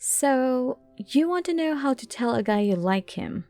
So, you want to know how to tell a guy you like him.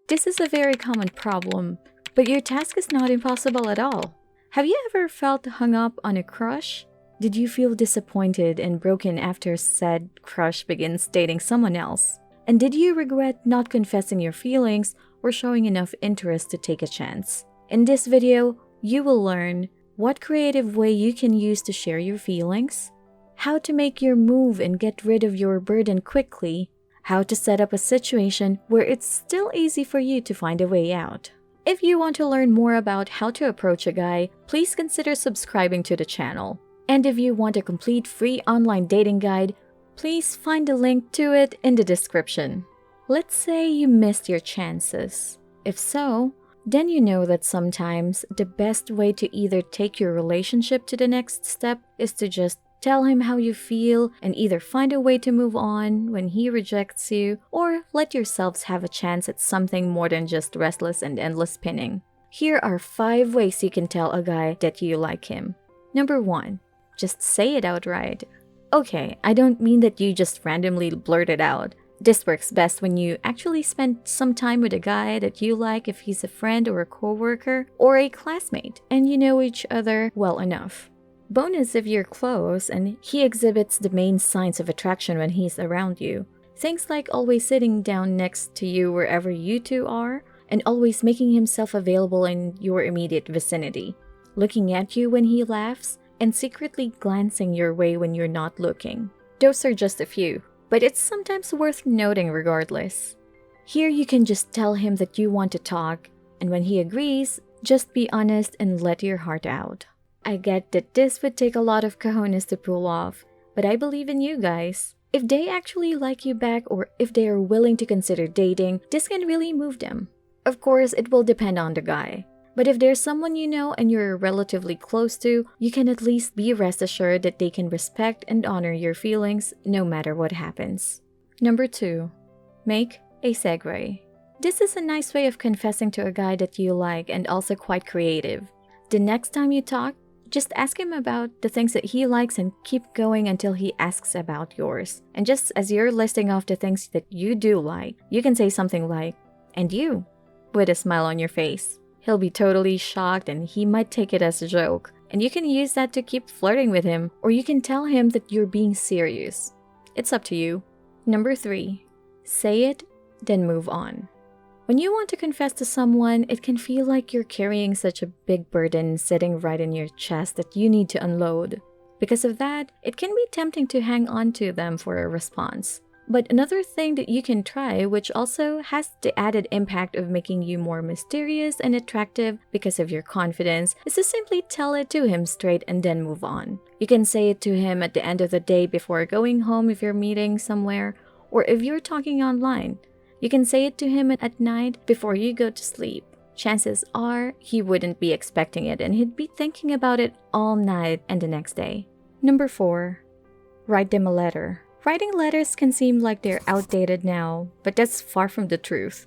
This is a very common problem, but your task is not impossible at all. Have you ever felt hung up on a crush? Did you feel disappointed and broken after said crush begins dating someone else? And did you regret not confessing your feelings or showing enough interest to take a chance? In this video, you will learn what creative way you can use to share your feelings, how to make your move and get rid of your burden quickly, how to set up a situation where it's still easy for you to find a way out. If you want to learn more about how to approach a guy, please consider subscribing to the channel. And if you want a complete free online dating guide, please find the link to it in the description. Let's say you missed your chances. If so, then you know that sometimes the best way to either take your relationship to the next step is to just tell him how you feel and either find a way to move on when he rejects you or let yourselves have a chance at something more than just restless and endless spinning. Here are 5 ways you can tell a guy that you like him. Number 1. Just say it outright. Okay, I don't mean that you just randomly blurt it out. This works best when you actually spend some time with a guy that you like, if he's a friend or a coworker or a classmate and you know each other well enough. Bonus if you're close and he exhibits the main signs of attraction when he's around you. Things like always sitting down next to you wherever you two are and always making himself available in your immediate vicinity. Looking at you when he laughs and secretly glancing your way when you're not looking. Those are just a few, but it's sometimes worth noting regardless. Here you can just tell him that you want to talk, and when he agrees, just be honest and let your heart out. I get that this would take a lot of cojones to pull off, but I believe in you guys. If they actually like you back or if they are willing to consider dating, this can really move them. Of course, it will depend on the guy. But if there's someone you know and you're relatively close to, you can at least be rest assured that they can respect and honor your feelings no matter what happens. Number 2. Make a segue. This is a nice way of confessing to a guy that you like and also quite creative. The next time you talk, just ask him about the things that he likes and keep going until he asks about yours. And just as you're listing off the things that you do like, you can say something like, "And you?" with a smile on your face. He'll be totally shocked and he might take it as a joke. And you can use that to keep flirting with him, or you can tell him that you're being serious. It's up to you. Number 3. Say it, then move on. When you want to confess to someone, it can feel like you're carrying such a big burden sitting right in your chest that you need to unload. Because of that, it can be tempting to hang on to them for a response. But another thing that you can try, which also has the added impact of making you more mysterious and attractive because of your confidence, is to simply tell it to him straight and then move on. You can say it to him at the end of the day before going home if you're meeting somewhere, or if you're talking online. You can say it to him at night before you go to sleep. Chances are he wouldn't be expecting it and he'd be thinking about it all night and the next day. Number 4. Write them a letter. Writing letters can seem like they're outdated now, but that's far from the truth.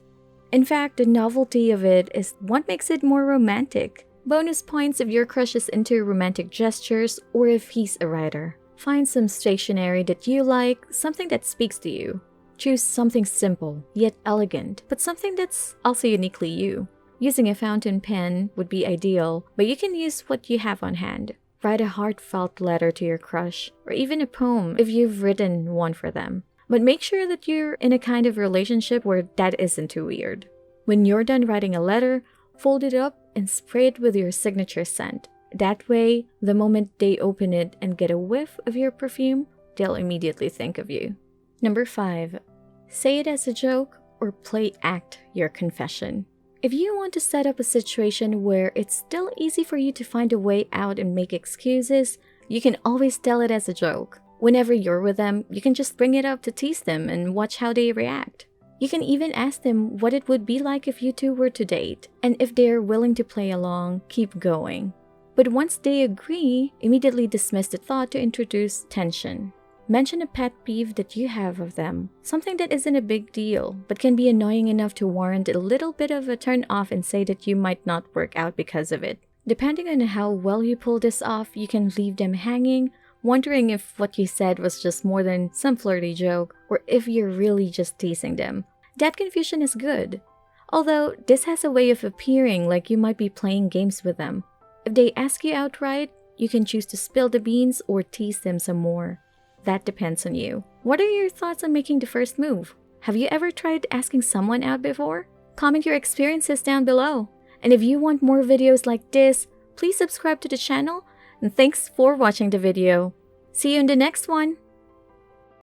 In fact, the novelty of it is what makes it more romantic. Bonus points if your crush is into romantic gestures or if he's a writer. Find some stationery that you like, something that speaks to you. Choose something simple, yet elegant, but something that's also uniquely you. Using a fountain pen would be ideal, but you can use what you have on hand. Write a heartfelt letter to your crush, or even a poem if you've written one for them. But make sure that you're in a kind of relationship where that isn't too weird. When you're done writing a letter, fold it up and spray it with your signature scent. That way, the moment they open it and get a whiff of your perfume, they'll immediately think of you. Number 5. Say it as a joke or play act your confession. If you want to set up a situation where it's still easy for you to find a way out and make excuses, you can always tell it as a joke. Whenever you're with them, you can just bring it up to tease them and watch how they react. You can even ask them what it would be like if you two were to date, and if they're willing to play along, keep going. But once they agree, immediately dismiss the thought to introduce tension. Mention a pet peeve that you have of them, something that isn't a big deal, but can be annoying enough to warrant a little bit of a turn off and say that you might not work out because of it. Depending on how well you pull this off, you can leave them hanging, wondering if what you said was just more than some flirty joke or if you're really just teasing them. That confusion is good. Although, this has a way of appearing like you might be playing games with them. If they ask you outright, you can choose to spill the beans or tease them some more. That depends on you. What are your thoughts on making the first move? Have you ever tried asking someone out before? Comment your experiences down below. And if you want more videos like this, please subscribe to the channel. And thanks for watching the video. See you in the next one.